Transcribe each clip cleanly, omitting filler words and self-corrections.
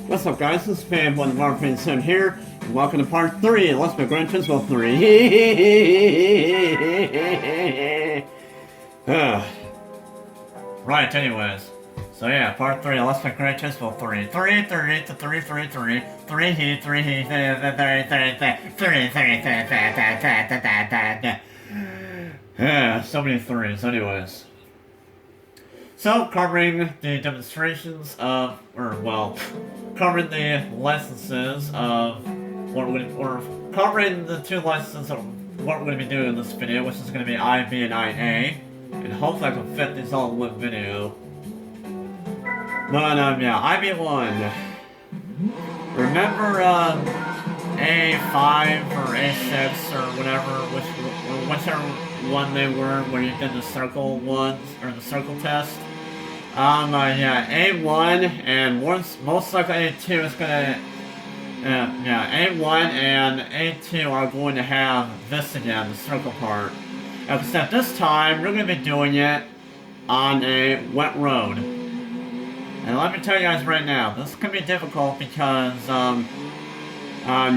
What's up, guys? This is Fan One Marketing Sim here, and welcome to part 3. Let's make Gran Turismo 3. Right, anyways. So yeah, part 3. Let's make Gran Turismo 3. 3, 3, 3, 3, 3, 3, 3, 3, yeah, so many threes, anyways. So, covering the demonstrations of, covering the licenses of covering the two licenses of what we're going to be doing in this video, which is going to be IB and IA, and hopefully I can fit these all in one video. But, yeah, IB1. Remember, A5 or A6 or whatever, whichever one they were, where you did the circle ones, or the circle test? Yeah, A1 and most likely A2 is gonna, A1 and A2 are going to have this again, the circle part. Except this time, we're gonna be doing it on a wet road. And let me tell you guys right now, this can be difficult because,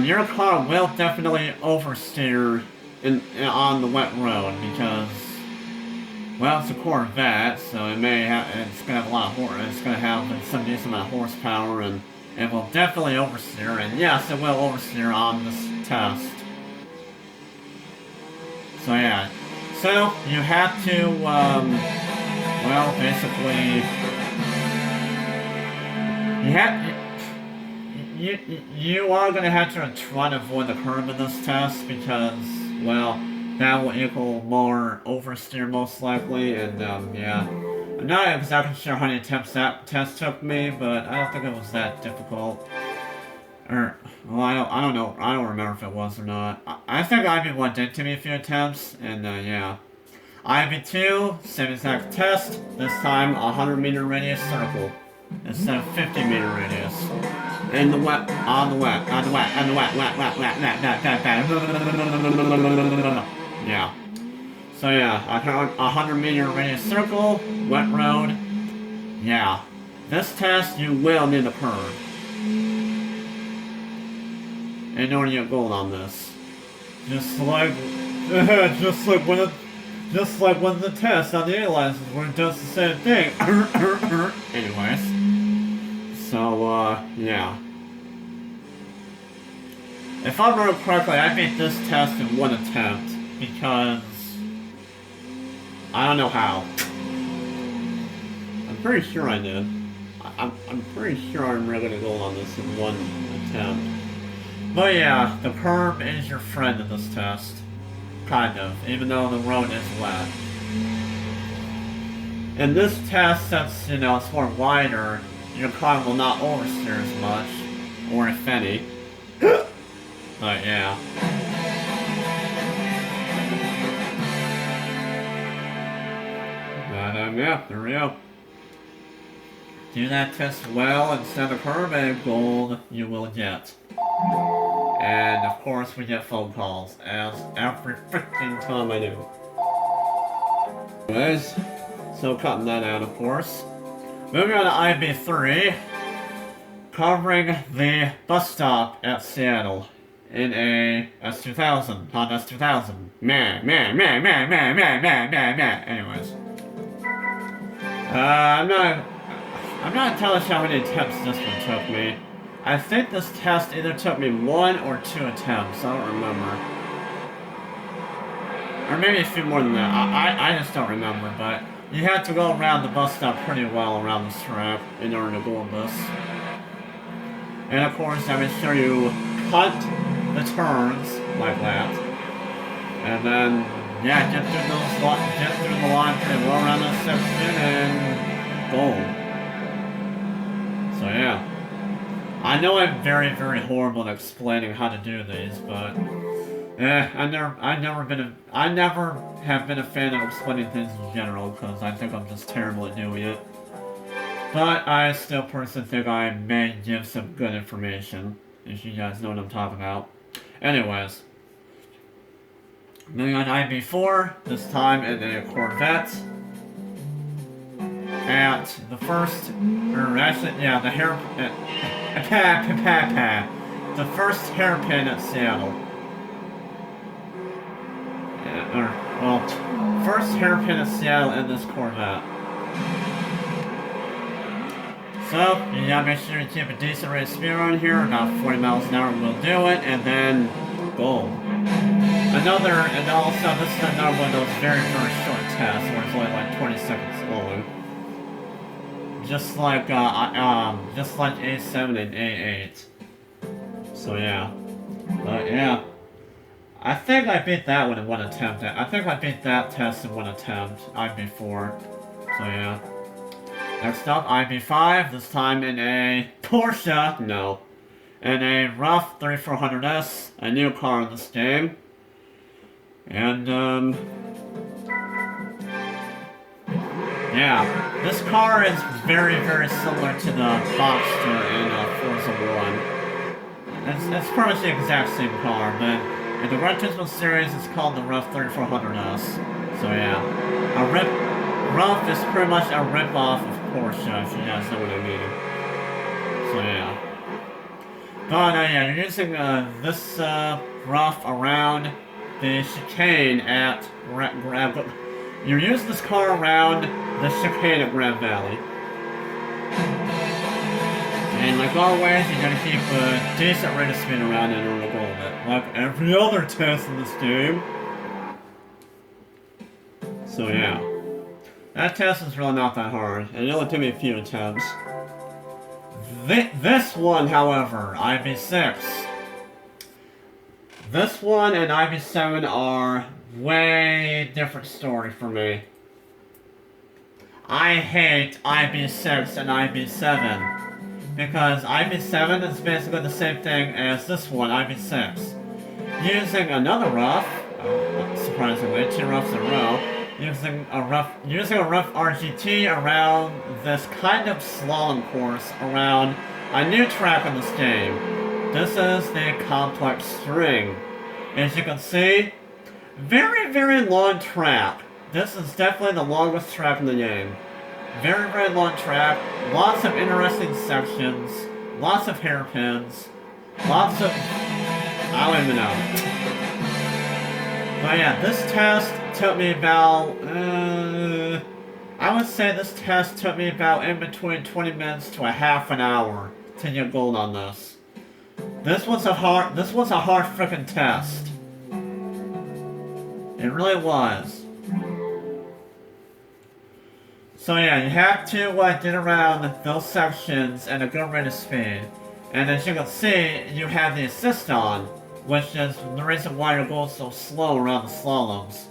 your car will definitely oversteer on the wet road because, well, it's a Corvette, so it's gonna have a lot of it's gonna have some decent amount of horsepower, and it will definitely oversteer, and yes, it will oversteer on this test. So yeah, so you have to, well, basically, you are gonna have to try to avoid the curb in this test because, well, that will equal more oversteer most likely, and yeah. I'm not exactly sure how many attempts that test took me, but I don't think it was that difficult. Or, well, I don't know, I don't remember if it was or not. I think IB1 did take me a few attempts, and yeah. IB2, same exact test, this time 100-meter radius circle, instead of 50-meter radius. In the wet, on the wet. Yeah. So yeah, 100-meter radius circle, wet road. Yeah. This test, you will need a curb in order to get gold on this. Just like when the test on the A license were just the same thing. Anyways. So, yeah. If I remember correctly, I beat this test in one attempt, because I don't know how. I'm pretty sure I did. I'm pretty sure I'm really gonna go on this in one attempt. But yeah, the curb is your friend in this test. Kind of, even though the road is wet. In this test, since, you know, it's more wider, your car will not oversteer as much, or if any. But yeah. But yeah, there we go. Do that test well and send a curb, and gold you will get. And of course we get phone calls, as every freaking time I do. Anyways, so cutting that out, of course. Moving on to IB3, covering the bus stop at Seattle in a S2000, Honda S2000. Anyways, I'm not entirely sure how many attempts this one took me. I think this test either took me 1 or 2 attempts. I don't remember, or maybe a few more than that. I just don't remember, but. You have to go around the bus stop pretty well around this track in order to go on this. And of course, I make sure you cut the turns like that. And then, yeah, get through the line pretty well around this section and go. So yeah. I know I'm very, very horrible at explaining how to do these, but I never have been a fan of explaining things in general, because I think I'm just terrible at doing it. But I still personally think I may give some good information, if you guys know what I'm talking about. Anyways. Moving on to IB4, this time in a Corvette. at the first, or actually, yeah, the the first hairpin at Seattle. First hairpin at Seattle in this Corvette. So, you gotta make sure you keep a decent rate of speed around here, about 40 miles an hour will do it, and then gold. And also this is another one of those very, very short tests where it's only like 20 seconds long. Just like A7 and A8. So yeah. But yeah. I think I beat that one in one attempt. I think I beat that test in one attempt. IB4. So yeah. Next up, IB5, this time in a Porsche. No. In a rough 3400S, a new car in this game. And, yeah, this car is very, very similar to the Boxster in Forza 1. It's pretty much the exact same car, but in the Gran Turismo series, it's called the Rough 3400S. So yeah, Rough is pretty much a rip-off of Porsche, if you guys know what I mean. So yeah. But yeah, you're using this Rough around the chicane at You're using this car around the chicane at Grand Valley. And like always, you gotta keep a decent rate of speed around it in order to go with it. Like every other test in this game. So yeah. That test is really not that hard, and it only took me a few attempts. This one, however, IB6. This one and IB7 are way different story for me. I hate IB6 and IB7 because IB7 is basically the same thing as this one, IB6. Using another rough, surprisingly, 2 roughs in a row, using a rough RGT around this kind of slalom course around a new track in this game. This is the complex string. As you can see, very, very long track. This is definitely the longest track in the game. Very, very long track, lots of interesting sections, lots of hairpins, lots of... I don't even know. But yeah, this test took me about, I would say this test took me about in between 20 minutes to a half an hour to get gold on this. This was a hard freaking test. It really was. So yeah, you have to get around those sections at a good rate of speed. And as you can see, you have the assist on, which is the reason why you're going so slow around the slaloms.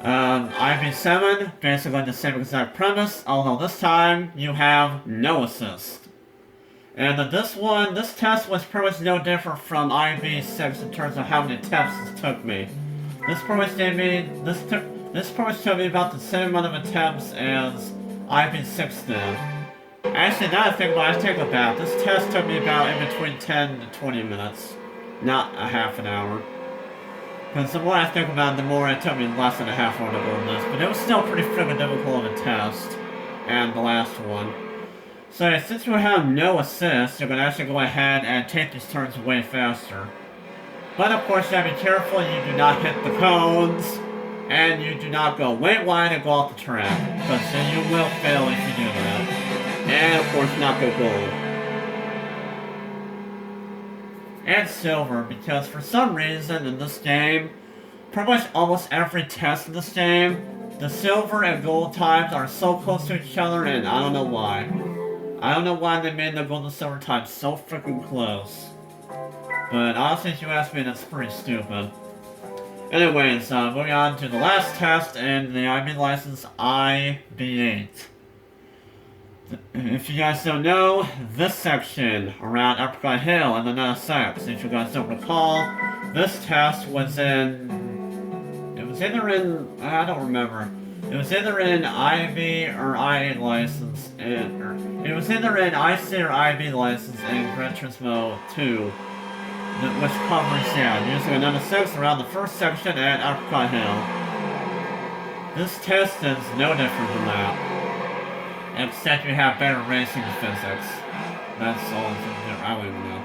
IB7, basically the same exact premise, although this time you have no assist. And this test was pretty much no different from IB6 in terms of how many attempts it took me. This pretty much took me about the same amount of attempts as IB6 did. Actually, now I think about this test took me about in between 10 to 20 minutes, not a half an hour. Because the more I think about it, the more it took me less than a half hour to go on this. But it was still pretty freaking difficult of a test. And the last one. So since you have no assist, you can actually go ahead and take these turns way faster. But of course you have to be careful you do not hit the cones. And you do not go way wide and go off the track. Because then you will fail if you do that. And of course not go gold. And silver, because for some reason in this game, pretty much almost every test in this game, the silver and gold times are so close to each other, and I don't know why. I don't know why they made the gold and silver times so freaking close. But honestly, if you ask me, that's pretty stupid. Anyways, moving on to the last test in the IB license, IB8. If you guys don't know, this section around Apricot Hill and the NSX, if you guys don't recall, this test was in... It was either in... I don't remember. It was either in IB or IA license, it was either in IC or IB license in Gran Turismo 2, which covers, yeah, using an NSX around the first section at Apricot Hill. This test is no different from that. Except you have better racing physics. That's all I don't even know.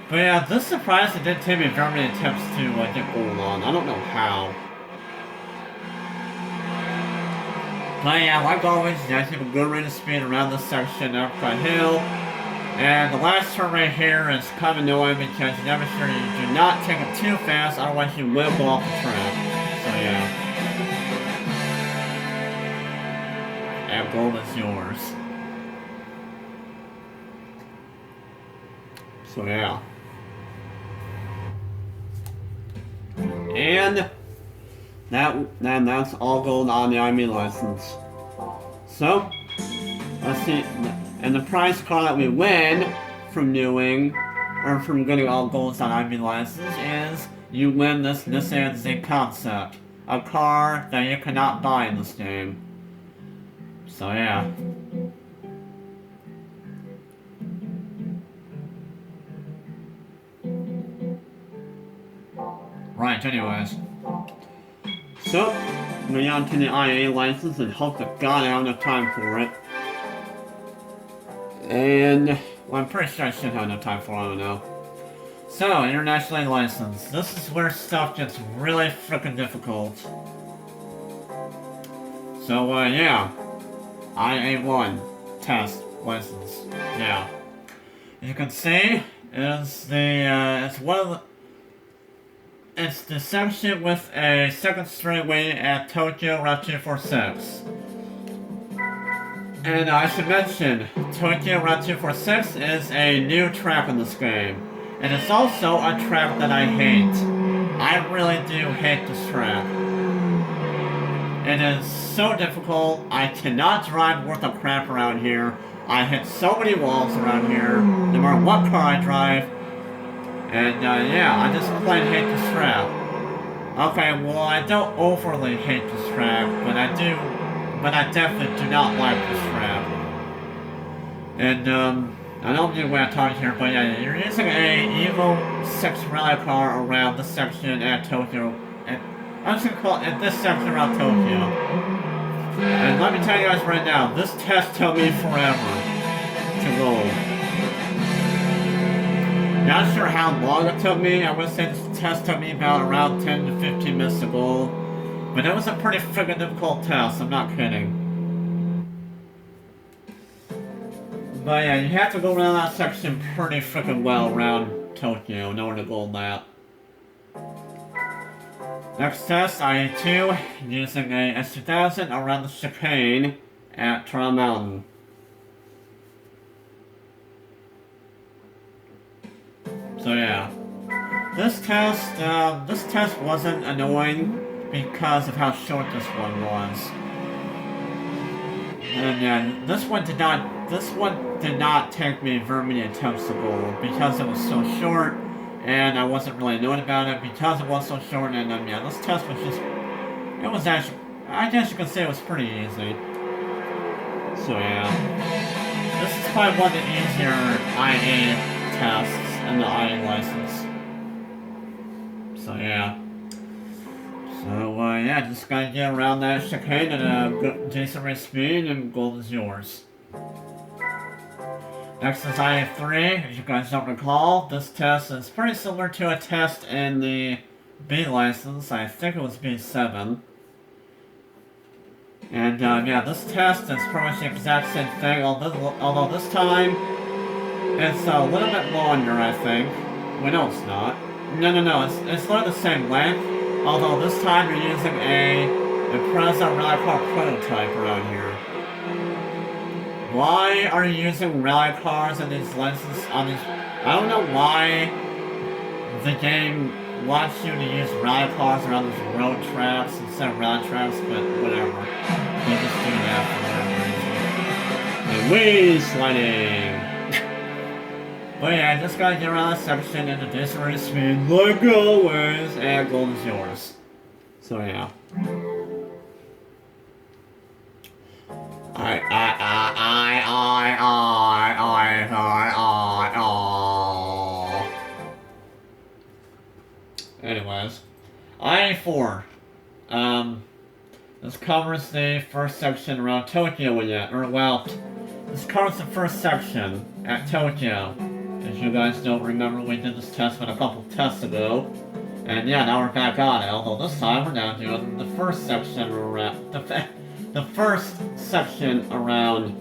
But yeah, this surprise it didn't take me very many attempts to get gold on. I don't know how. But yeah, like always, you guys have a good rate of speed around this section up Upside Hill. And the last turn right here is kind of annoying because you never sure you do not take it too fast, otherwise you will go off the track. So yeah. And gold is yours. So yeah. And that's all gold on the IME license. So, let's see. And the prize car that we win from doing, or from getting all golds on IME license is you win this Nissan Z Concept. A car that you cannot buy in this game. So yeah. Right, anyways. So, moving on to the IA license and hope to God I have enough time for it. And, well, I'm pretty sure I should have enough time for it, I don't know. So, internationally licensed. This is where stuff gets really frickin' difficult. So, yeah. IA1 test license. Yeah. As you can see, it's the section with a second straightaway at Tokyo Route 246. And I should mention, Tokyo Route 246 is a new track in this game. And it's also a track that I hate. I really do hate this track. It is so difficult. I cannot drive worth of crap around here. I hit so many walls around here, no matter what car I drive. And yeah, I just plain hate this track. Okay, well I don't overly hate this track, but I definitely do not like this track. And I don't know what I'm talking here, but yeah, you're using a Evo 6 rally car around this section at Tokyo. I'm just gonna call it this section around Tokyo. And let me tell you guys right now, this test took me forever to go. Not sure how long it took me. I would say this test took me about around 10 to 15 minutes to go. But it was a pretty friggin' difficult test, I'm not kidding. But yeah, you have to go around that section pretty friggin' well around Tokyo in order to go on that. Next test, IA2, using a S2000 around the chicane at Trial Mountain. So yeah, this test wasn't annoying because of how short this one was. And yeah, this one did not take me very many attempts to go because it was so short, and I wasn't really annoyed about it because it was so short. And yeah, this test was it was actually, I guess you could say it was pretty easy. So yeah, this is probably one of the easier IA tests and the IA license. So yeah. So yeah, just gotta get around that chicane at a decent rate of speed and gold is yours. Next is IA3, as you guys don't recall, this test is pretty similar to a test in the B license, I think it was B7. And yeah, this test is pretty much the exact same thing, although this time it's a little bit longer, I think. Well, no, it's not. No, it's literally the same length, although this time you're using a Impreza rally car prototype around here. Why are you using rally cars in these lenses on these? I don't know why the game wants you to use rally cars around these road tracks instead of rally tracks, but whatever. They just do that for whatever reason. And way sliding. But yeah, I just gotta get around that section in a decent rate of speed, like always, and gold is yours. So yeah. Anyways, IA4. This covers the first section around Tokyo yet, or well, this covers the first section at Tokyo. If you guys don't remember, we did this test a couple tests ago. And yeah, now we're back on it, although this time we're now doing the first section around, the first section around.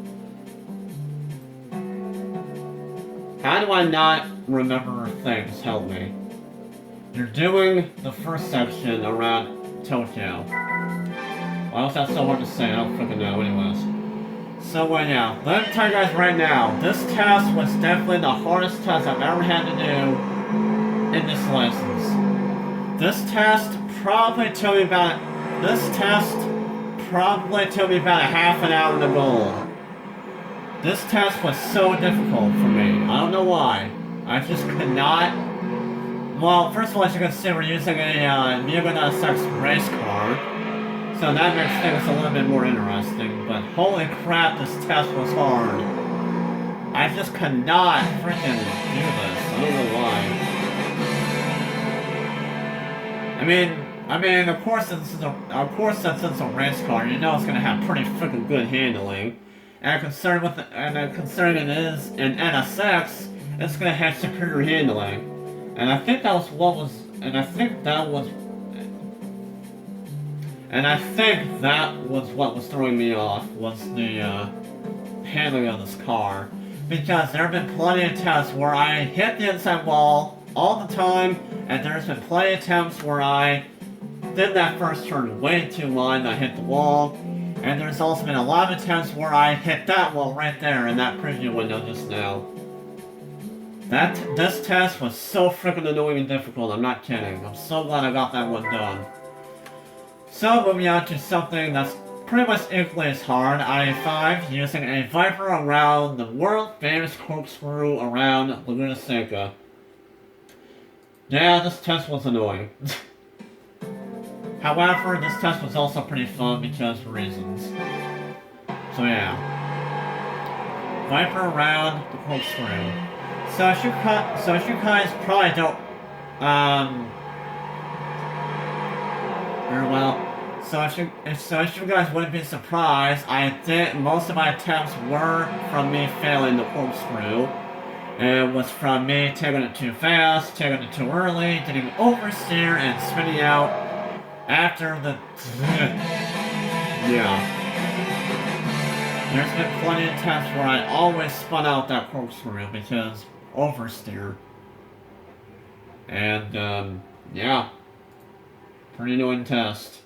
How do I not remember things? Help me. You're doing the first section around Tokyo. Why was that so hard to say? I don't freaking know anyways. So yeah, let me tell you guys right now, this test was definitely the hardest test I've ever had to do in this license. This test probably took me about a half an hour to go. This test was so difficult for me. I don't know why. I just could not. Well, first of all, as you can see, we're using a Mugen.6 race car. So that makes things a little bit more interesting, but holy crap, this test was hard. I just could not freaking do this. I don't know why. I mean, of course, since it's a race car, you know it's gonna have pretty freaking good handling. And considering it is an NSX, it's gonna have superior handling. And I think that was what was throwing me off, was the handling of this car. Because there have been plenty of tests where I hit the inside wall all the time, and there's been plenty of attempts where I did that first turn way too long and I hit the wall. And there's also been a lot of attempts where I hit that wall right there in that preview window just now. This test was so freaking annoying and difficult, I'm not kidding. I'm so glad I got that one done. So moving on to something that's pretty much equally as hard, I-5, using a Viper around the world-famous corkscrew around Laguna Seca. Yeah, this test was annoying. However, this test was also pretty fun because of reasons. So yeah. Viper around the corkscrew. So as you guys probably don't, so as you guys wouldn't be surprised, most of my attempts were from me failing the corkscrew. It was from me taking it too fast, taking it too early, getting oversteer, and spinning out after the... yeah. There's been plenty of tests where I always spun out that corkscrew because oversteer. And, yeah. Pretty annoying test.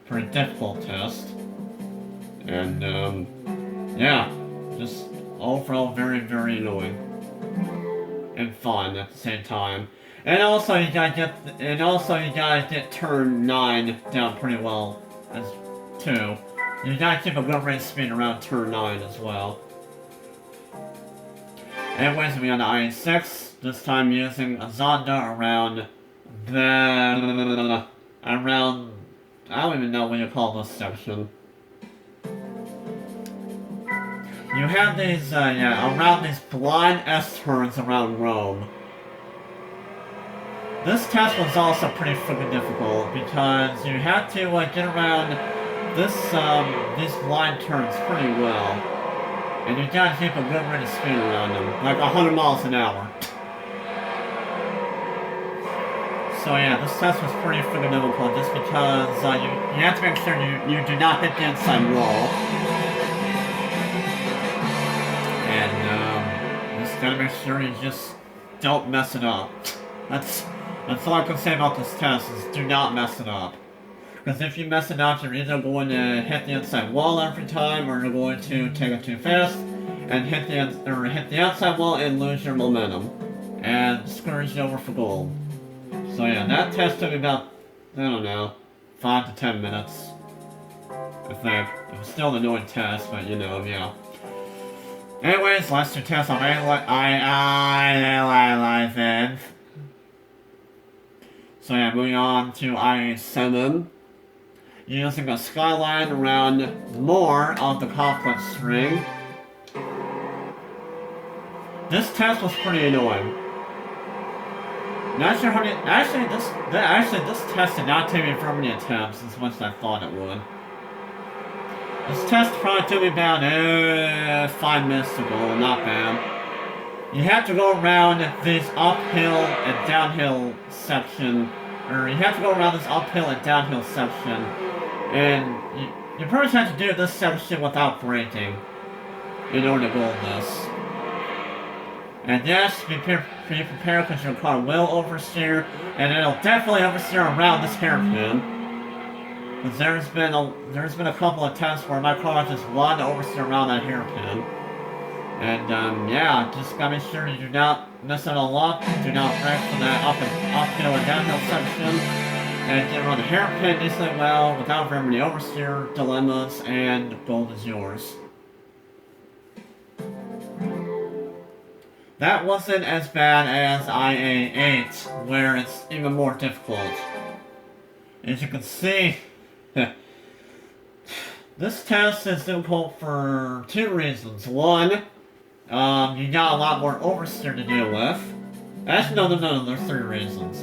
Pretty difficult test. And, yeah. Just overall very, very annoying. And fun at the same time. And also you gotta get turn 9 down pretty well as too. You gotta keep a good rate speed around turn 9 as well. Anyways, we on the I-6, this time using a Zonda around I don't even know what you call this section. You have these, around these blind S-turns around Rome. This test was also pretty freaking difficult because you have to get around these blind turns pretty well. And you gotta keep a good rate of speed around them, like 100 miles an hour. So yeah, this test was pretty freaking difficult just because you have to make sure you do not hit the inside wall. And you just gotta make sure you just don't mess it up. That's all I can say about this test, is do not mess it up. Because if you mess it up, you're either going to hit the inside wall every time, or you're going to take it too fast and hit the outside wall and lose your momentum. And screws you over for gold. So yeah, that test took me about, I don't know, 5 to 10 minutes. I think. It was still an annoying test, but yeah. Anyways, last two tests I'm analyzing. So yeah, moving on to I-7. Using a skyline around more of the complex string. This test was pretty annoying. Not sure how many. Actually, this test did not take me very many attempts as much as I thought it would. This test probably took me about 5 minutes to go. Not bad. You have to go around this uphill and downhill section, or you have to go around this uphill and downhill section, and you pretty much have to do this section without braking in order to go on this. And yes, be prepared because your car will oversteer, and it'll definitely oversteer around this hairpin. Because there's been a couple of tests where my car just wanted to oversteer around that hairpin. And yeah, just gotta make sure you do not mess it all up. Do not brake for that uphill and downhill section, and get around the hairpin decently well without very many oversteer dilemmas. And gold is yours. That wasn't as bad as IA8, where it's even more difficult. As you can see, this test is difficult for 2 reasons. One, you got a lot more oversteer to deal with. Actually, no, there's 3 reasons.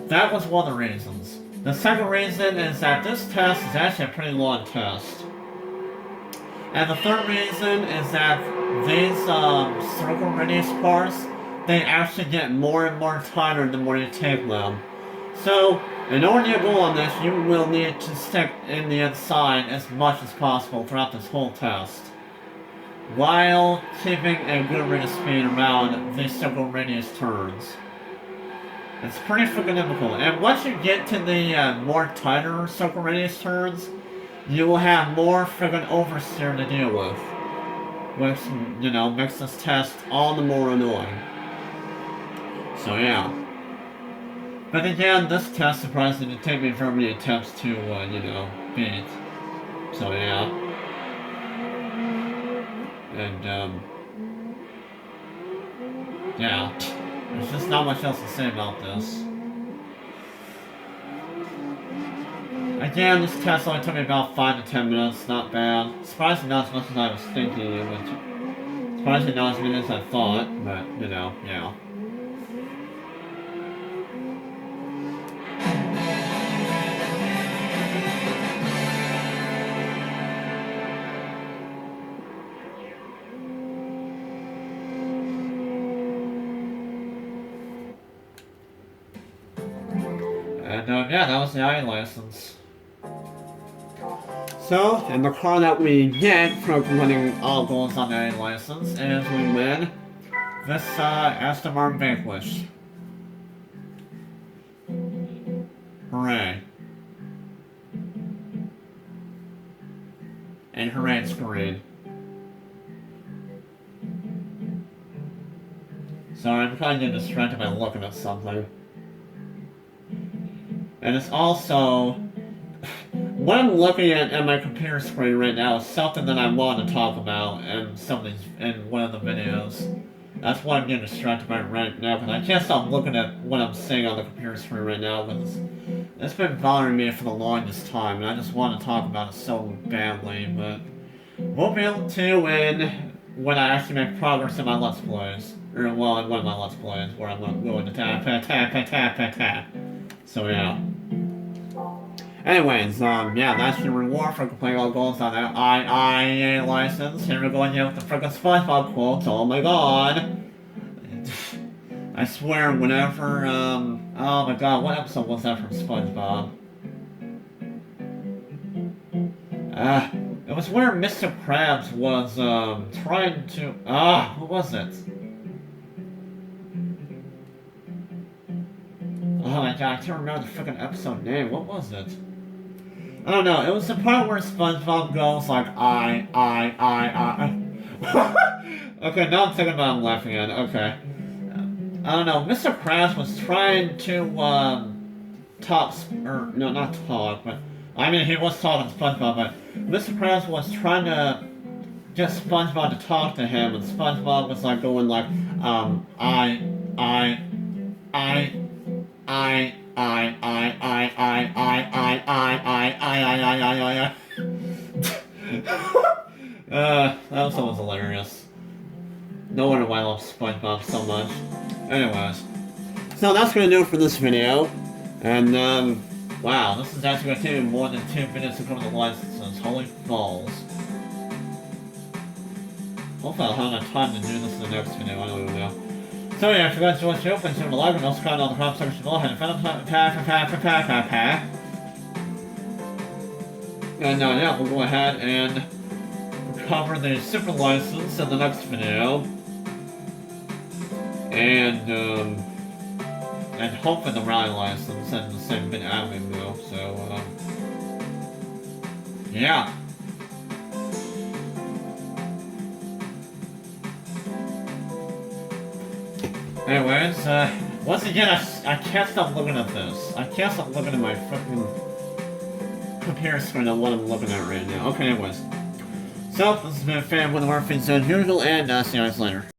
That was one of the reasons. The second reason is that this test is actually a pretty long test. And the third reason is that these circle radius parts, they actually get more and more tighter the more you take them. So, in order to go on this, you will need to stick in the inside as much as possible throughout this whole test, while keeping a good rate of speed around these circle radius turns. It's pretty freaking difficult. And once you get to the more tighter circle radius turns, you will have more friggin' oversteer to deal with. Which, you know, makes this test all the more annoying. So yeah. But again, this test surprisingly didn't take me very many attempts to, you know, beat. So yeah. And, yeah. There's just not much else to say about this. Again, this test only took me about 5 to 10 minutes, not bad. Surprisingly not as much as I was thinking it would. Surprisingly not as many as I thought, but, you know, yeah. And, yeah, that was the IA license. So, and the car that we get from winning all goals on the IA license is we win this Aston Martin Vanquish. Hooray. And hooray, it's green. Sorry, I'm kind of getting distracted by looking at something. And it's also, what I'm looking at my computer screen right now is something that I want to talk about in one of the videos. That's why I'm getting distracted by right now, because I can't stop looking at what I'm seeing on the computer screen right now, because it's been bothering me for the longest time, and I just want to talk about it so badly, but we'll be able to when I actually make progress in my Let's Plays. Or, well, in one of my Let's Plays, where I'm going to tap. So, yeah. Anyways, yeah, that's your reward for completing all goals on that IA license. Here we go again with the frickin' SpongeBob quotes. Oh my god. I swear, whenever, oh my god, what episode was that from SpongeBob? It was where Mr. Krabs was, trying to, what was it? Oh my god, I can't remember the freaking episode name. What was it? I don't know. It was the part where SpongeBob goes like, I. Okay, now I'm thinking about I'm laughing at it. Okay. I don't know. Mr. Krabs was trying to, not talk, but, I mean, he was talking to SpongeBob, but Mr. Krabs was trying to get SpongeBob to talk to him, and SpongeBob was like going like, that was almost hilarious. No wonder why I love SpongeBob so much. Anyways, So that's gonna do it for this video. And, wow, this is actually gonna take me more than 2 minutes to cover the licenses. Holy balls. Hopefully I'll have enough time to do this in the next video, I don't even know. So yeah, if you guys enjoyed the show, please leave a like and also comment on the comment section below. And yeah, we'll go ahead and cover the super license in the next video. And hopefully the rally license and the same bit admin though, so, yeah. Anyways, once again, I can't stop looking at this. I can't stop looking at my fucking computer screen of what I'm looking at right now. Okay, anyways. So, this has been a fan with more things as usual, and see you guys later.